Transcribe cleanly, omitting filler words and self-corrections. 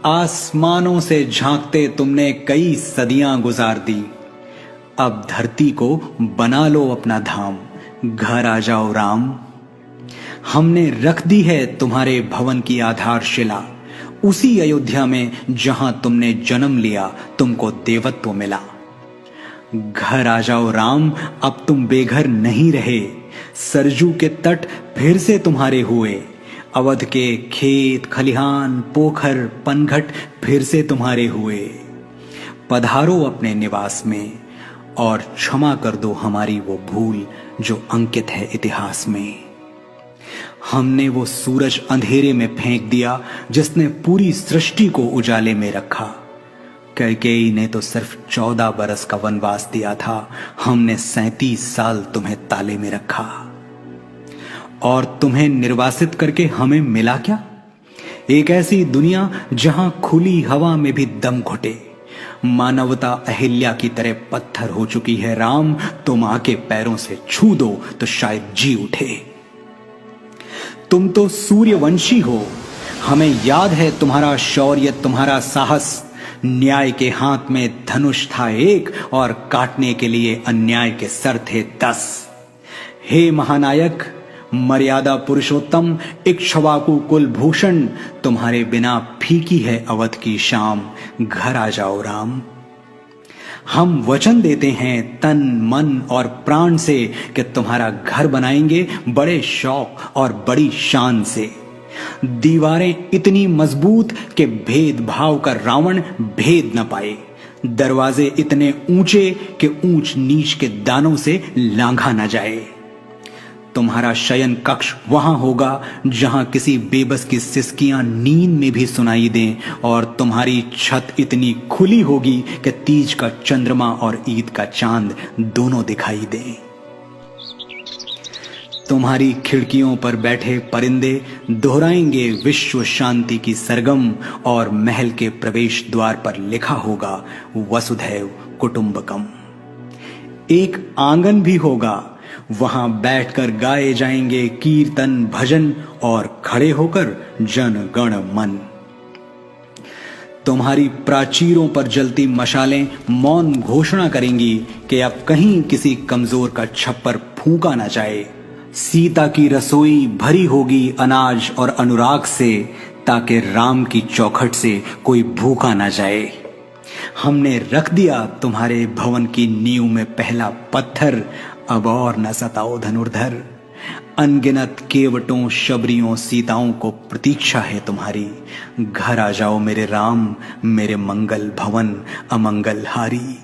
आसमानों से झांकते तुमने कई सदियां गुजार दी। अब धरती को बना लो अपना धाम, घर आ जाओ राम। हमने रख दी है तुम्हारे भवन की आधारशिला, उसी अयोध्या में जहां तुमने जन्म लिया तुमको देवत्व मिला। घर आ जाओ राम, अब तुम बेघर नहीं रहे, सरजू के तट फिर से तुम्हारे हुए। अवध के खेत खलिहान पोखर पनघट फिर से तुम्हारे हुए। पधारो अपने निवास में और क्षमा कर दो हमारी वो भूल जो अंकित है इतिहास में। हमने वो सूरज अंधेरे में फेंक दिया जिसने पूरी सृष्टि को उजाले में रखा। कैकेयी ने तो सिर्फ 14 बरस का वनवास दिया था, हमने 37 साल तुम्हें ताले में रखा। और तुम्हें निर्वासित करके हमें मिला क्या? एक ऐसी दुनिया जहां खुली हवा में भी दम घुटे। मानवता अहिल्या की तरह पत्थर हो चुकी है राम, तुम आके पैरों से छू दो तो शायद जी उठे। तुम तो सूर्यवंशी हो, हमें याद है तुम्हारा शौर्य तुम्हारा साहस। न्याय के हाथ में धनुष था एक और काटने के लिए अन्याय के सर थे 10। हे महानायक मर्यादा पुरुषोत्तम इक्ष्वाकु कुलभूषण, तुम्हारे बिना फीकी है अवध की शाम, घर आ जाओ राम। हम वचन देते हैं तन मन और प्राण से कि तुम्हारा घर बनाएंगे बड़े शौक और बड़ी शान से। दीवारें इतनी मजबूत कि भेदभाव का रावण भेद न पाए, दरवाजे इतने ऊंचे कि ऊंच नीच के दानों से लांघा न जाए। तुम्हारा शयन कक्ष वहां होगा जहां किसी बेबस की सिसकियां नींद में भी सुनाई दें, और तुम्हारी छत इतनी खुली होगी कि तीज का चंद्रमा और ईद का चांद दोनों दिखाई दें। तुम्हारी खिड़कियों पर बैठे परिंदे दोहराएंगे विश्व शांति की सरगम, और महल के प्रवेश द्वार पर लिखा होगा वसुधैव कुटुंबकम। एक आंगन भी होगा, वहां बैठकर गाए जाएंगे कीर्तन भजन और खड़े होकर जन गण मन। तुम्हारी प्राचीरों पर जलती मशालें मौन घोषणा करेंगी कि अब कहीं किसी कमजोर का छप्पर फूंका ना जाए। सीता की रसोई भरी होगी अनाज और अनुराग से, ताकि राम की चौखट से कोई भूखा ना जाए। हमने रख दिया तुम्हारे भवन की नींव में पहला पत्थर, अब और न सताओ धनुर्धर। अनगिनत केवटों शबरियों सीताओं को प्रतीक्षा है तुम्हारी, घर आ जाओ मेरे राम, मेरे मंगल भवन अमंगल हारी।